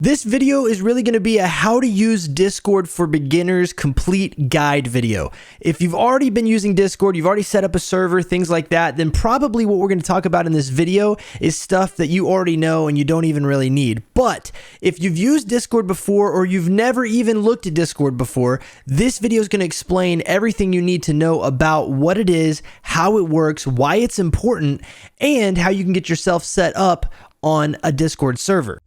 This video is really going to be a how to use Discord for beginners complete guide video. If you've already been using Discord, you've already set up a server, things like that, then probably what we're going to talk about in this video is stuff that you already know and you don't even really need. But if you've used Discord before or you've never even looked at Discord before, this video is going to explain everything you need to know about what it is, how it works, why it's important, and how you can get yourself set up on a Discord server.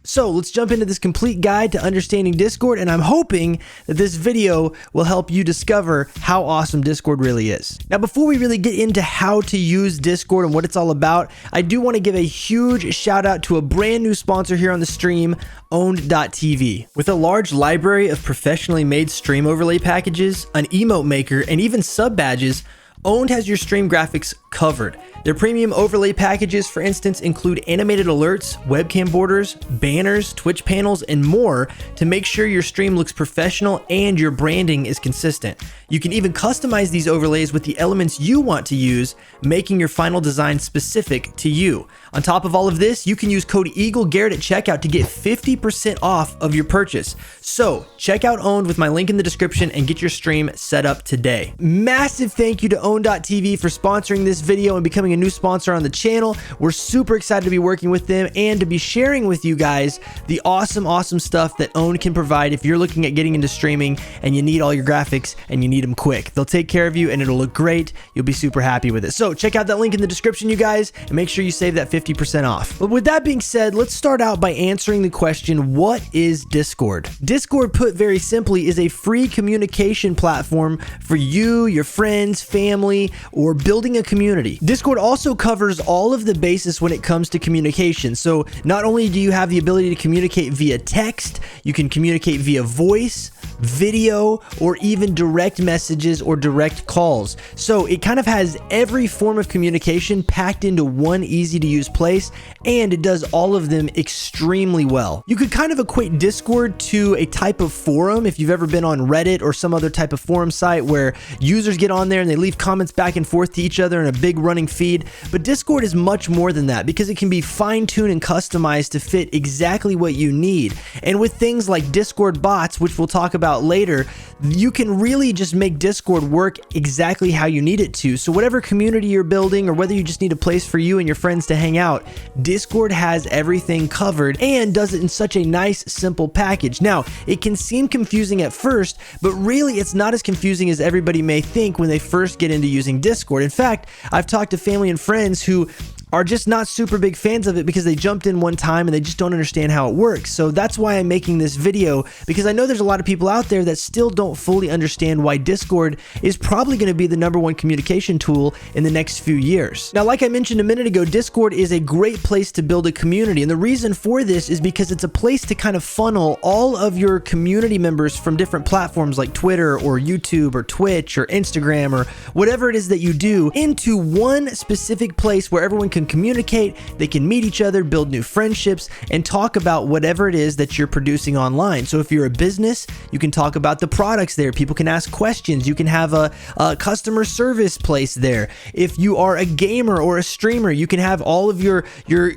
So let's jump into this complete guide to understanding Discord, and I'm hoping that this video will help you discover how awesome Discord really is. Now, before we really get into how to use Discord and what it's all about, I do want to give a huge shout out to a brand new sponsor here on the stream, Owned.tv. With a large library of professionally made stream overlay packages, an emote maker, and even sub badges, Owned has your stream graphics covered. Their premium overlay packages, for instance, include animated alerts, webcam borders, banners, Twitch panels, and more to make sure your stream looks professional and your branding is consistent. You can even customize these overlays with the elements you want to use, making your final design specific to you. On top of all of this, you can use code EagleGarrett at checkout to get 50% off of your purchase. So check out Owned with my link in the description and get your stream set up today. Massive thank you to Owned.tv for sponsoring this video and becoming a new sponsor on the channel. We're super excited to be working with them and to be sharing with you guys the awesome stuff that Owned can provide if you're looking at getting into streaming and you need all your graphics and you need them quick. They'll take care of you and it'll look great. You'll be super happy with it. So check out that link in the description, you guys, and make sure you save that 50% off. But with that being said, let's start out by answering the question, what is Discord? Discord, put very simply, is a free communication platform for you, your friends, family, or building a community. Discord also covers all of the bases when it comes to communication. So not only do you have the ability to communicate via text, you can communicate via voice, video, or even direct messages or direct calls. So it kind of has every form of communication packed into one easy to use place, and it does all of them extremely well. You could kind of equate Discord to a type of forum if you've ever been on Reddit or some other type of forum site where users get on there and they leave comments back and forth to each other in a big running feed. But Discord is much more than that because it can be fine-tuned and customized to fit exactly what you need. And with things like Discord bots, which we'll talk about later, you can really just make Discord work exactly how you need it to. So whatever community you're building, or whether you just need a place for you and your friends to hang out, Discord has everything covered and does it in such a nice, simple package. Now, it can seem confusing at first, but really it's not as confusing as everybody may think when they first get into using Discord. In fact, I've talked to family and friends who are just not super big fans of it because they jumped in one time and they just don't understand how it works. So that's why I'm making this video, because I know there's a lot of people out there that still don't fully understand why Discord is probably going to be the #1 communication tool in the next few years. Now, like I mentioned a minute ago, Discord is a great place to build a community. And the reason for this is because it's a place to kind of funnel all of your community members from different platforms like Twitter or YouTube or Twitch or Instagram or whatever it is that you do into one specific place where everyone can communicate, they can meet each other, build new friendships, and talk about whatever it is that you're producing online. So if you're a business, you can talk about the products there. People can ask questions. You can have a customer service place there. If you are a gamer or a streamer, you can have all of your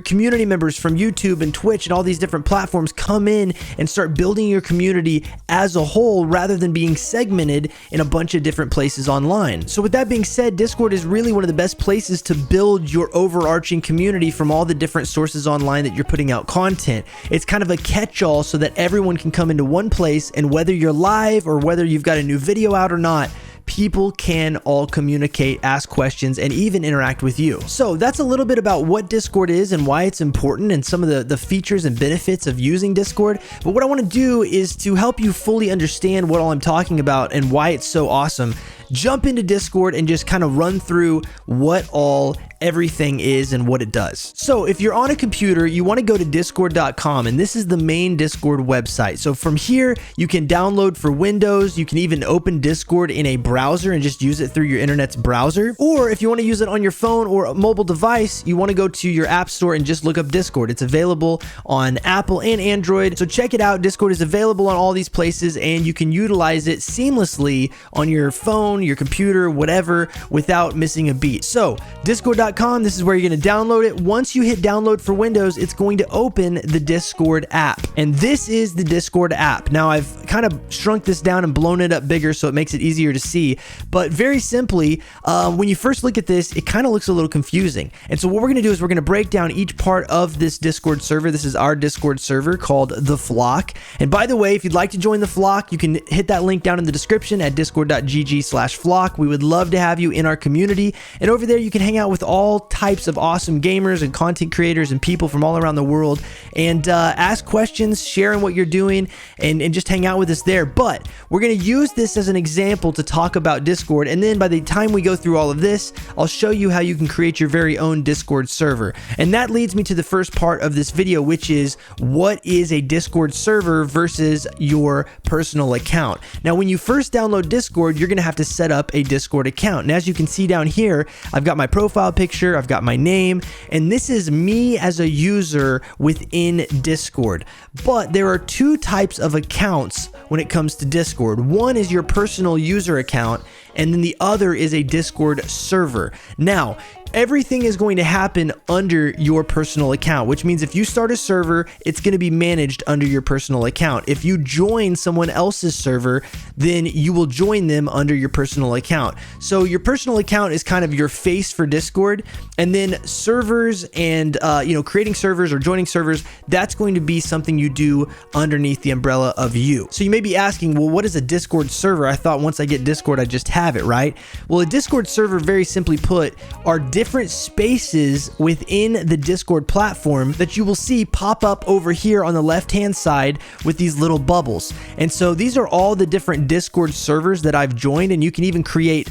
community members from YouTube and Twitch and all these different platforms come in and start building your community as a whole rather than being segmented in a bunch of different places online. So with that being said, Discord is really one of the best places to build your overarching community from all the different sources online that you're putting out content. It's kind of a catch-all so that everyone can come into one place, and whether you're live or whether you've got a new video out or not, people can all communicate, ask questions, and even interact with you. So that's a little bit about what Discord is and why it's important and some of the features and benefits of using Discord. But what I want to do is to help you fully understand what all I'm talking about and why it's so awesome. Jump into Discord and just kind of run through what all everything is and what it does. So if you're on a computer, you want to go to discord.com, and this is the main Discord website. So from here, you can download for Windows. You can even open Discord in a browser and just use it through your internet's browser. Or if you want to use it on your phone or a mobile device, you want to go to your app store and just look up Discord. It's available on Apple and Android. So check it out. Discord is available on all these places, and you can utilize it seamlessly on your phone, your computer, whatever, without missing a beat. So discord.com discord.com. This is where you're going to download it. Once you hit download for Windows, it's going to open the Discord app. And this is the Discord app. Now, I've kind of shrunk this down and blown it up bigger so it makes it easier to see. But very simply, when you first look at this, it kind of looks a little confusing. And so what we're going to do is we're going to break down each part of this Discord server. This is our Discord server called The Flock. And by the way, if you'd like to join The Flock, you can hit that link down in the description at discord.gg/flock. We would love to have you in our community. And over there, you can hang out with all types of awesome gamers and content creators and people from all around the world and ask questions, sharing what you're doing, and just hang out with us there. But we're going to use this as an example to talk about Discord. And then by the time we go through all of this, I'll show you how you can create your very own Discord server. And that leads me to the first part of this video, which is what is a Discord server versus your personal account. Now, when you first download Discord, you're going to have to set up a Discord account. And as you can see down here, I've got my profile picture, I've got my name, and this is me as a user within Discord. But there are two types of accounts when it comes to Discord. One is your personal user account, and then the other is a Discord server. Now, everything is going to happen under your personal account, which means if you start a server, it's going to be managed under your personal account. If you join someone else's server, then you will join them under your personal account. So your personal account is kind of your face for Discord, and then servers and creating servers or joining servers, that's going to be something you do underneath the umbrella of you. So you may be asking, well, what is a Discord server? I thought once I get Discord, I just have it, right? Well, a Discord server, very simply put, are different spaces within the Discord platform that you will see pop up over here on the left-hand side with these little bubbles. And so these are all the different Discord servers that I've joined, and you can even create,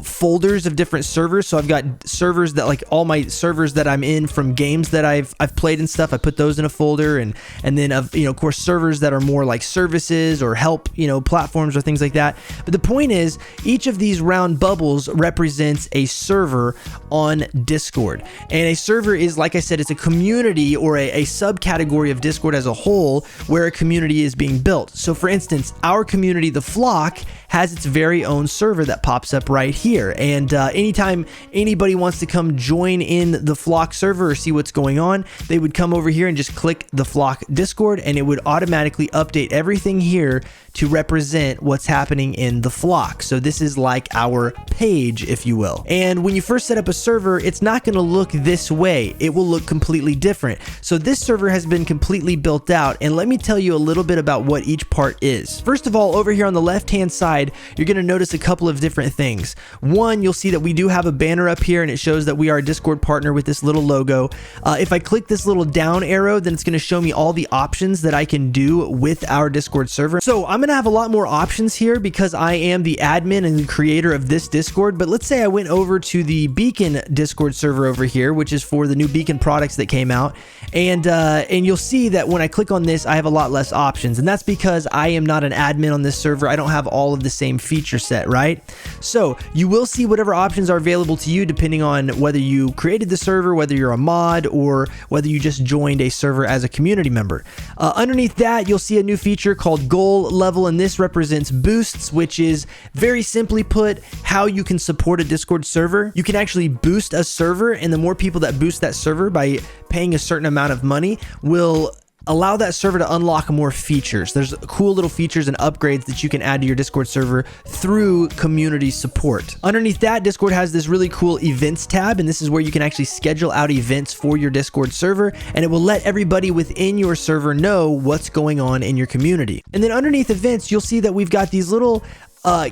folders of different servers. So I've got servers that, like, all my servers that I'm in from games that I've played and stuff, I put those in a folder, and then of course servers that are more like services or help, platforms or things like that. But the point is, each of these round bubbles represents a server on Discord. And a server is, like I said, it's a community or a subcategory of Discord as a whole where a community is being built. So for instance, our community, The Flock, has its very own server that pops up right here. And anytime anybody wants to come join in the Flock server or see what's going on, they would come over here and just click the Flock Discord, and it would automatically update everything here to represent what's happening in the Flock. So this is like our page, if you will. And when you first set up a server, it's not going to look this way. It will look completely different. So this server has been completely built out, and let me tell you a little bit about what each part is. First of all, over here on the left-hand side, you're going to notice a couple of different things. One, you'll see that we do have a banner up here, and it shows that we are a Discord partner with this little logo. If I click this little down arrow, then it's going to show me all the options that I can do with our Discord server. So I'm going to have a lot more options here because I am the admin and the creator of this Discord. But let's say I went over to the Beacon Discord server over here, which is for the new Beacon products that came out, and you'll see that when I click on this, I have a lot less options, and that's because I am not an admin on this server. I don't have all of the same feature set, right? So you will see whatever options are available to you depending on whether you created the server, whether you're a mod, or whether you just joined a server as a community member. Underneath that, you'll see a new feature called goal level, and this represents boosts, which is very simply put how you can support a Discord server. You can actually boost a server, and the more people that boost that server by paying a certain amount of money will allow that server to unlock more features. There's cool little features and upgrades that you can add to your Discord server through community support. Underneath that, Discord has this really cool events tab, and this is where you can actually schedule out events for your Discord server, and it will let everybody within your server know what's going on in your community. And then underneath events, you'll see that we've got these little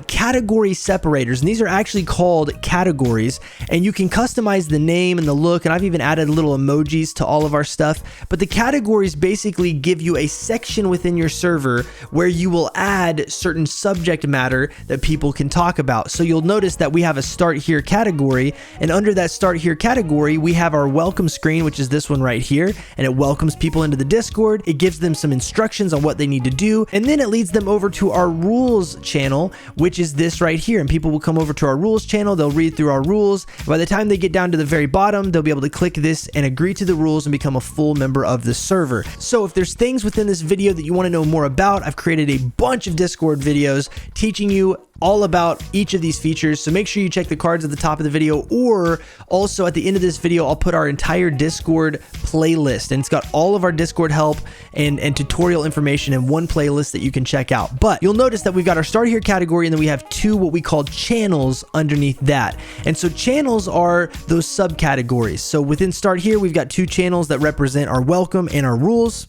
category separators, and these are actually called categories, and you can customize the name and the look, and I've even added little emojis to all of our stuff. But the categories basically give you a section within your server where you will add certain subject matter that people can talk about. So you'll notice that we have a start here category, and under that start here category we have our welcome screen, which is this one right here, and it welcomes people into the Discord. It gives them some instructions on what they need to do, and then it leads them over to our rules channel, which is this right here, and people will come over to our rules channel, they'll read through our rules. By the time they get down to the very bottom, they'll be able to click this and agree to the rules and become a full member of the server. So if there's things within this video that you want to know more about, I've created a bunch of Discord videos teaching you all about each of these features. So make sure you check the cards at the top of the video, or also at the end of this video, I'll put our entire Discord playlist, and it's got all of our Discord help and tutorial information in one playlist that you can check out. But you'll notice that we've got our start here category, and then we have two what we call channels underneath that. And so channels are those subcategories. So within start here, we've got two channels that represent our welcome and our rules.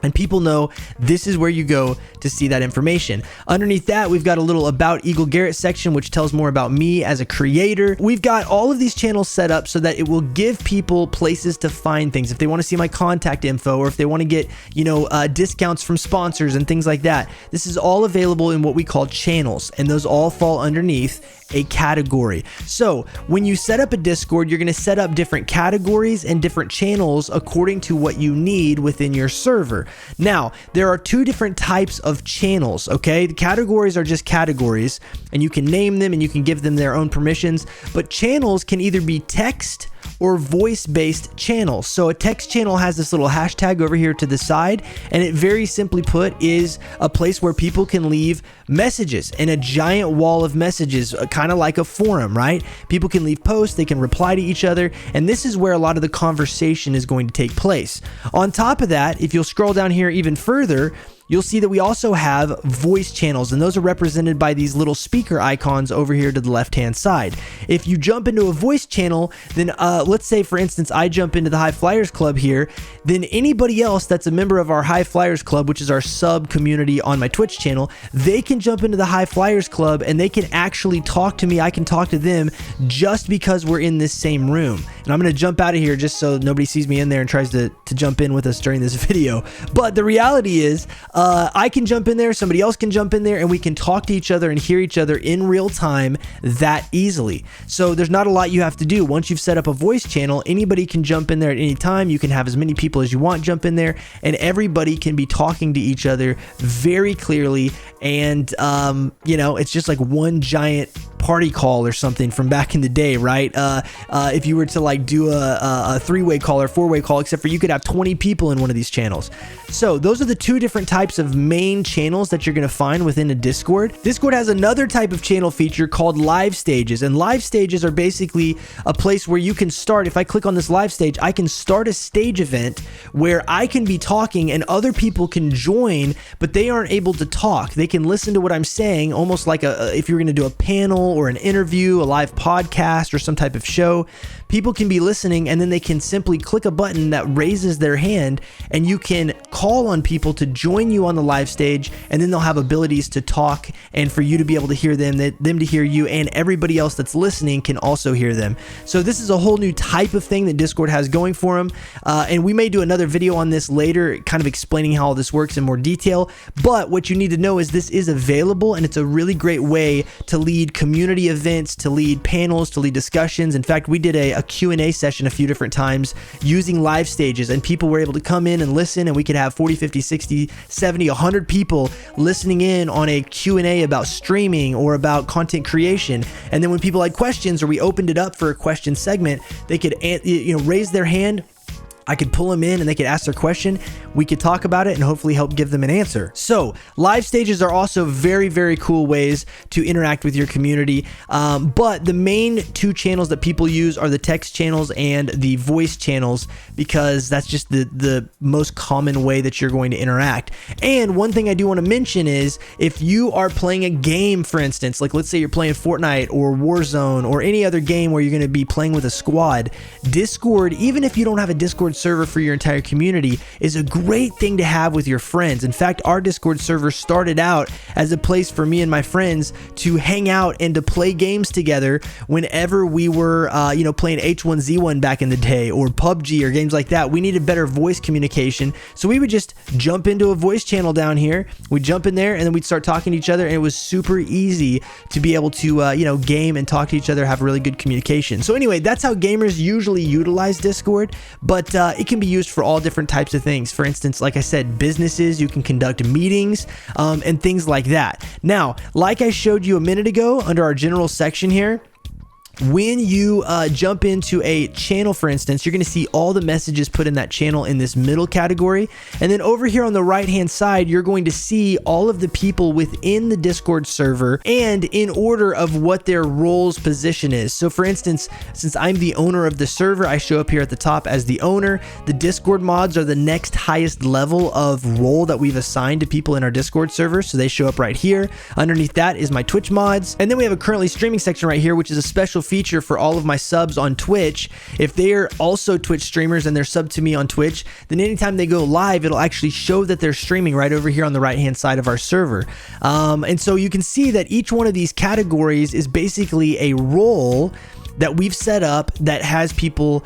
And people know this is where you go to see that information. Underneath that, we've got a little About EagleGarrett section, which tells more about me as a creator. We've got all of these channels set up so that it will give people places to find things. If they want to see my contact info, or if they want to get, discounts from sponsors and things like that, this is all available in what we call channels, and those all fall underneath a category. So when you set up a Discord, you're going to set up different categories and different channels according to what you need within your server. Now, there are two different types of channels, okay? The categories are just categories, and you can name them and you can give them their own permissions, but channels can either be text or voice-based channels. So a text channel has this little hashtag over here to the side, and it very simply put is a place where people can leave messages in a giant wall of messages, kind of like a forum, right? People can leave posts, they can reply to each other, and this is where a lot of the conversation is going to take place. On top of that, if you'll scroll down here even further, you'll see that we also have voice channels, and those are represented by these little speaker icons over here to the left-hand side. If you jump into a voice channel, then let's say, for instance, I jump into the High Flyers Club here, then anybody else that's a member of our High Flyers Club, which is our sub community on my Twitch channel, they can jump into the High Flyers Club and they can actually talk to me. I can talk to them just because we're in this same room. And I'm going to jump out of here just so nobody sees me in there and tries to jump in with us during this video. But the reality is, I can jump in there, somebody else can jump in there, and we can talk to each other and hear each other in real time that easily. So there's not a lot you have to do. Once you've set up a voice channel, anybody can jump in there at any time. You can have as many people as you want jump in there, and everybody can be talking to each other very clearly. And, it's just like one giant party call or something from back in the day, right? If you were to like do a three-way call or four-way call, except for you could have 20 people in one of these channels. So those are the two different types of main channels that you're going to find within a Discord. Discord has another type of channel feature called live stages, and live stages are basically a place where you can start. If I click on this live stage, I can start a stage event where I can be talking and other people can join, but they aren't able to talk. They can listen to what I'm saying, almost like if you're going to do a panel or an interview, a live podcast, or some type of show. People can be listening, and then they can simply click a button that raises their hand, and you can call on people to join you on the live stage, and then they'll have abilities to talk, and for you to be able to hear them to hear you, and everybody else that's listening can also hear them. So this is a whole new type of thing that Discord has going for them, and we may do another video on this later, kind of explaining how all this works in more detail. But what you need to know is this is available, and it's a really great way to lead community events, to lead panels, to lead discussions. In fact, we did a Q&A session a few different times using live stages, and people were able to come in and listen, and we could have 40, 50, 60, 70, 100 people listening in on a Q&A about streaming or about content creation. And then when people had questions, or we opened it up for a question segment, they could raise their hand. I could pull them in and they could ask their question. We could talk about it and hopefully help give them an answer. So live stages are also very, very cool ways to interact with your community. But the main two channels that people use are the text channels and the voice channels, because that's just the most common way that you're going to interact. And one thing I do want to mention is if you are playing a game, for instance, like let's say you're playing Fortnite or Warzone or any other game where you're going to be playing with a squad, Discord, even if you don't have a Discord server for your entire community, is a great thing to have with your friends. In fact, our Discord server started out as a place for me and my friends to hang out and to play games together whenever we were playing H1Z1 back in the day, or PUBG or games like that. We needed better voice communication, so we would just jump into a voice channel down here. We'd jump in there and then we'd start talking to each other, and it was super easy to be able to game and talk to each other, have really good communication. So anyway, that's how gamers usually utilize Discord, but it can be used for all different types of things. For instance, like I said, businesses, you can conduct meetings and things like that. Now, like I showed you a minute ago under our general section here, when you jump into a channel, for instance, you're going to see all the messages put in that channel in this middle category. And then over here on the right hand side, you're going to see all of the people within the Discord server and in order of what their role's position is. So for instance, since I'm the owner of the server, I show up here at the top as the owner. The Discord mods are the next highest level of role that we've assigned to people in our Discord server. So they show up right here. Underneath that is my Twitch mods. And then we have a currently streaming section right here, which is a special feature for all of my subs on Twitch. If they're also Twitch streamers and they're subbed to me on Twitch, then anytime they go live, it'll actually show that they're streaming right over here on the right hand side of our server. And so you can see that each one of these categories is basically a role that we've set up that has people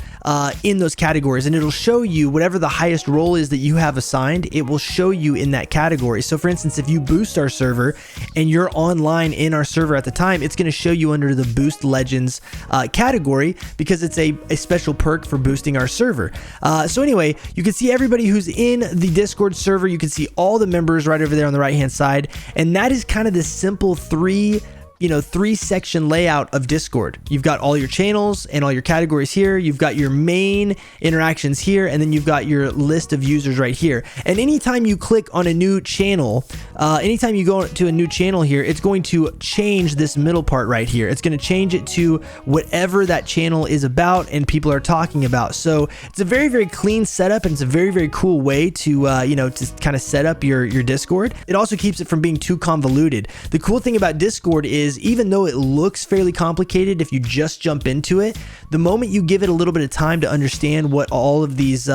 in those categories, and it'll show you whatever the highest role is that you have assigned. It will show you in that category. So for instance, if you boost our server and you're online in our server at the time, it's going to show you under the Boost Legends category because it's a special perk for boosting our server. So anyway, you can see everybody who's in the Discord server. You can see all the members right over there on the right hand side, and that is kind of the simple three section layout of Discord. You've got all your channels and all your categories here. You've got your main interactions here, and then you've got your list of users right here. And anytime you click on a new channel, anytime you go to a new channel here, it's going to change this middle part right here. It's going to change it to whatever that channel is about and people are talking about. So it's a very, very clean setup, and it's a very, very cool way to, to kind of set up your Discord. It also keeps it from being too convoluted. The cool thing about Discord is even though it looks fairly complicated if you just jump into it, the moment you give it a little bit of time to understand what all of these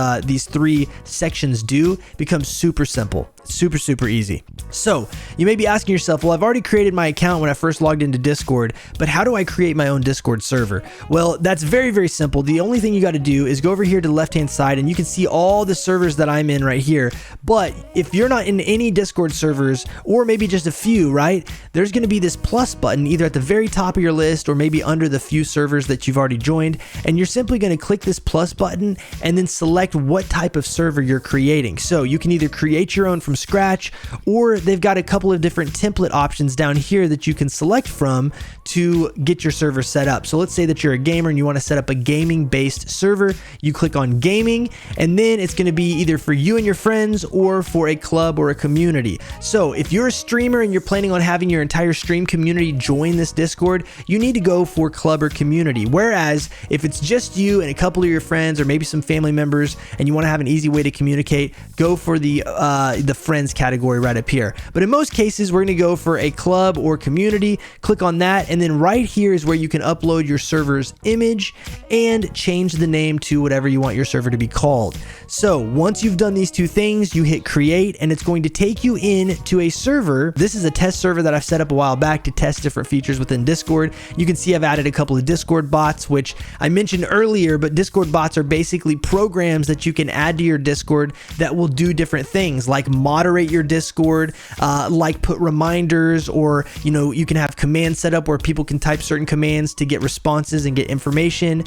three sections do, it becomes super simple. Super, super easy. So you may be asking yourself, well, I've already created my account when I first logged into Discord, but how do I create my own Discord server? Well, that's very, very simple. The only thing you got to do is go over here to the left-hand side and you can see all the servers that I'm in right here. But if you're not in any Discord servers, or maybe just a few, right, there's going to be this plus button either at the very top of your list or maybe under the few servers that you've already joined. And you're simply going to click this plus button and then select what type of server you're creating. So you can either create your own from scratch, or they've got a couple of different template options down here that you can select from to get your server set up. So let's say that you're a gamer and you want to set up a gaming based server. You click on gaming, and then it's going to be either for you and your friends or for a club or a community. So if you're a streamer and you're planning on having your entire stream community join this Discord, you need to go for club or community. Whereas if it's just you and a couple of your friends or maybe some family members and you want to have an easy way to communicate, go for the friends category right up here. But in most cases, we're going to go for a club or community. Click on that, and then right here is where you can upload your server's image and change the name to whatever you want your server to be called. So once you've done these two things, you hit create, and it's going to take you in to a server. This is a test server that I've set up a while back to test different features within Discord. You can see I've added a couple of Discord bots, which I mentioned earlier, but Discord bots are basically programs that you can add to your Discord that will do different things, like moderate your Discord, like put reminders, or you can have commands set up where people can type certain commands to get responses and get information.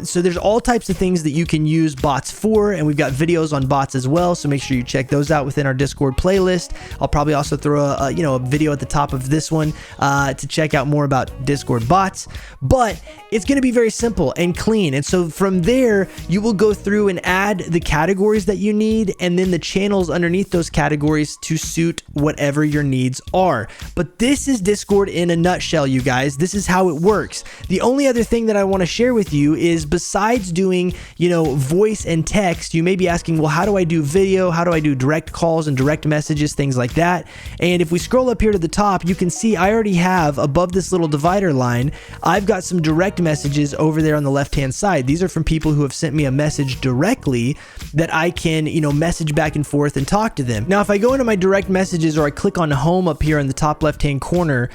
So there's all types of things that you can use bots for, and we've got videos on bots as well, so make sure you check those out within our Discord playlist. I'll probably also throw a video at the top of this one to check out more about Discord bots. But it's going to be very simple and clean, and so from there you will go through and add the categories that you need, and then the channels underneath those categories to suit whatever your needs are. But this is Discord in a nutshell, you guys. This is how it works. The only other thing that I want to share with you is, besides doing voice and text, you may be asking, well, how do I do video? How do I do direct calls and direct messages, things like that? And if we scroll up here to the top, you can see I already have, above this little divider line, I've got some direct messages over there on the left hand side. These are from people who have sent me a message directly that I can message back and forth and talk to them. Now if I go into my direct messages, or I click on home up here in the top left hand corner,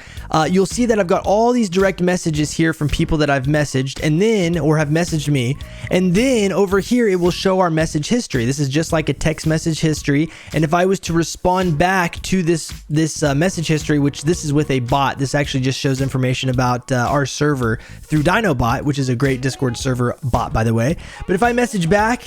you'll see that I've got all these direct messages here from people that I've messaged, and then, or have messaged me, and then over here it will show our message history. This is just like a text message history, and if I was to respond back to this message history, which this is with a bot, this actually just shows information about our server through DinoBot, which is a great Discord server bot, by the way. But if I message back,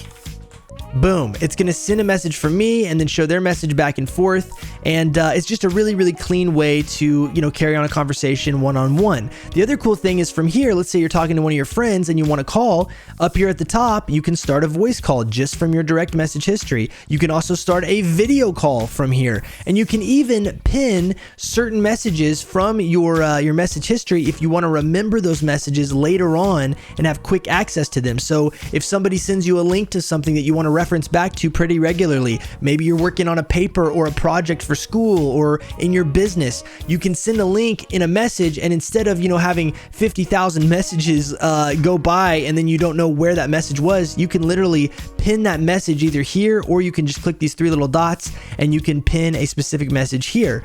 boom, it's going to send a message from me and then show their message back and forth. And it's just a really, really clean way to, carry on a conversation one-on-one. The other cool thing is from here, let's say you're talking to one of your friends and you want to call, up here at the top, you can start a voice call just from your direct message history. You can also start a video call from here, and you can even pin certain messages from your message history if you want to remember those messages later on and have quick access to them. So if somebody sends you a link to something that you want to reference back to pretty regularly, maybe you're working on a paper or a project for school or in your business, you can send a link in a message, and instead of having 50,000 messages go by and then you don't know where that message was, you can literally pin that message either here, or you can just click these three little dots and you can pin a specific message here.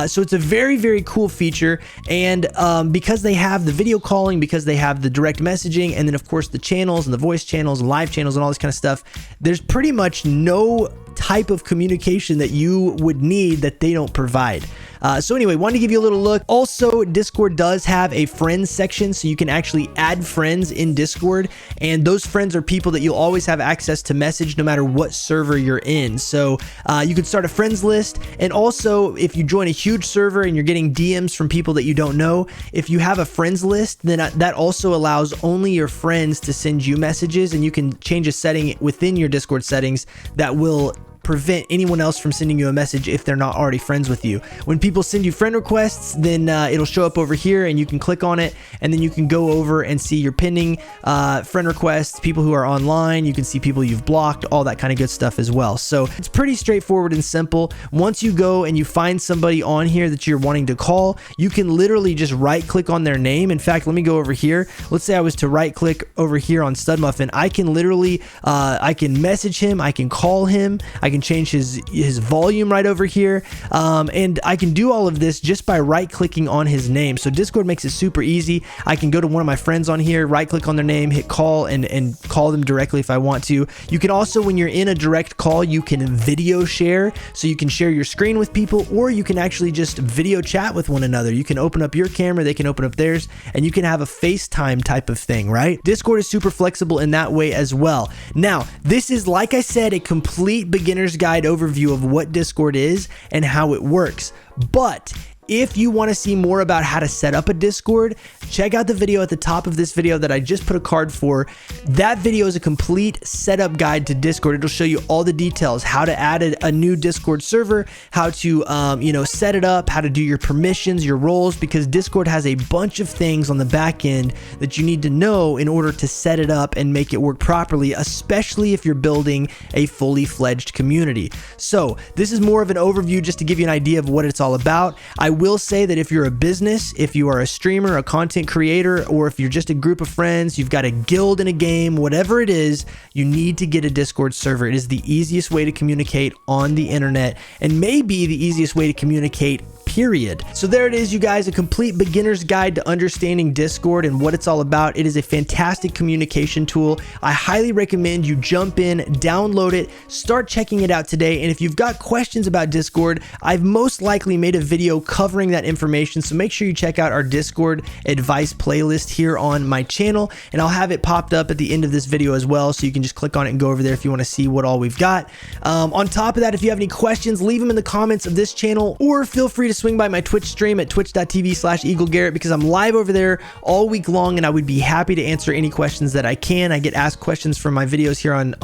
So it's a very, very cool feature. And because they have the video calling, because they have the direct messaging, and then of course the channels and the voice channels and live channels and all this kind of stuff, there's pretty much no type of communication that you would need that they don't provide. So anyway, wanted to give you a little look. Also, Discord does have a friends section, so you can actually add friends in Discord, and those friends are people that you'll always have access to message no matter what server you're in. So you can start a friends list, and also if you join a huge server and you're getting DMs from people that you don't know, if you have a friends list, then that also allows only your friends to send you messages, and you can change a setting within your Discord settings that will prevent anyone else from sending you a message if they're not already friends with you. When people send you friend requests, then it'll show up over here and you can click on it, and then you can go over and see your pending friend requests, people who are online. You can see people you've blocked, all that kind of good stuff as well. So it's pretty straightforward and simple. Once you go and you find somebody on here that you're wanting to call, you can literally just right click on their name. In fact, let me go over here. Let's say I was to right click over here on Stud Muffin. I can literally I can message him, I can call him, I can change his volume right over here, and I can do all of this just by right clicking on his name. So Discord makes it super easy. I can go to one of my friends on here, right click on their name, hit call, and call them directly if I want to. You can also, when you're in a direct call, you can video share, so you can share your screen with people, or you can actually just video chat with one another. You can open up your camera, they can open up theirs, and you can have a FaceTime type of thing, right? Discord is super flexible in that way as well. Now, this is, like I said, a complete beginner's guide overview of what Discord is and how it works. But if you want to see more about how to set up a Discord, check out the video at the top of this video that I just put a card for. That video is a complete setup guide to Discord. It'll show you all the details, how to add a new Discord server, how to set it up, how to do your permissions, your roles, because Discord has a bunch of things on the back end that you need to know in order to set it up and make it work properly, especially if you're building a fully fledged community. So this is more of an overview just to give you an idea of what it's all about. I will say that if you're a business, if you are a streamer, a content creator, or if you're just a group of friends, you've got a guild in a game, whatever it is, you need to get a Discord server. It is the easiest way to communicate on the internet, and maybe the easiest way to communicate, period. So there it is, you guys, a complete beginner's guide to understanding Discord and what it's all about. It is a fantastic communication tool. I highly recommend you jump in, download it, start checking it out today. And if you've got questions about Discord, I've most likely made a video covering that information. So make sure you check out our Discord advice playlist here on my channel, and I'll have it popped up at the end of this video as well. So you can just click on it and go over there if you want to see what all we've got. On top of that, if you have any questions, leave them in the comments of this channel, or feel free to swing by my Twitch stream at twitch.tv/EagleGarrett, because I'm live over there all week long, and I would be happy to answer any questions that I can. I get asked questions from my videos here on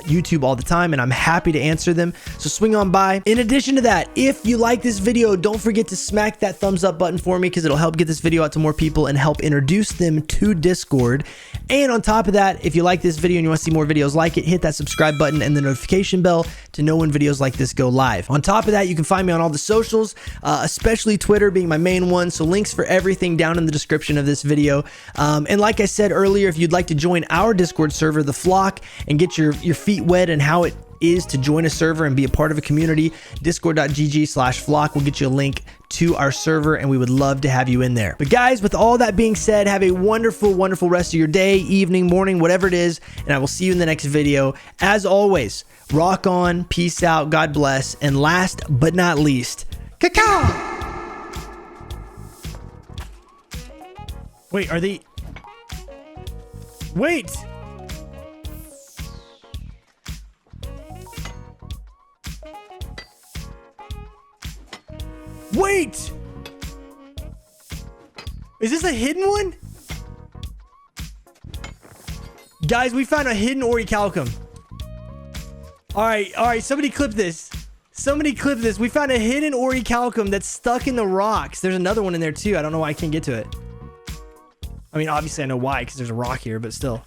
YouTube all the time, and I'm happy to answer them. So swing on by. In addition to that, if you like this video, don't forget to smack that thumbs up button for me, because it'll help get this video out to more people and help introduce them to Discord. And on top of that, if you like this video and you want to see more videos like it, hit that subscribe button and the notification bell to know when videos like this go live. On top of that, you can find me on all the socials, especially Twitter being my main one. So links for everything down in the description of this video. And like I said earlier, if you'd like to join our Discord server, The Flock, and get your feet wet and how it is to join a server and be a part of a community, discord.gg/flock will get you a link to our server, and we would love to have you in there. But guys, with all that being said, have a wonderful, wonderful rest of your day, evening, morning, whatever it is, and I will see you in the next video. As always, rock on, peace out, God bless, and last but not least, cacao! Wait, are they... Wait! Wait! Is this a hidden one? Guys, we found a hidden orichalcum. All right, somebody clip this. Somebody clip this. We found a hidden orichalcum that's stuck in the rocks. There's another one in there too. I don't know why I can't get to it. I mean, obviously I know why, because there's a rock here, but still.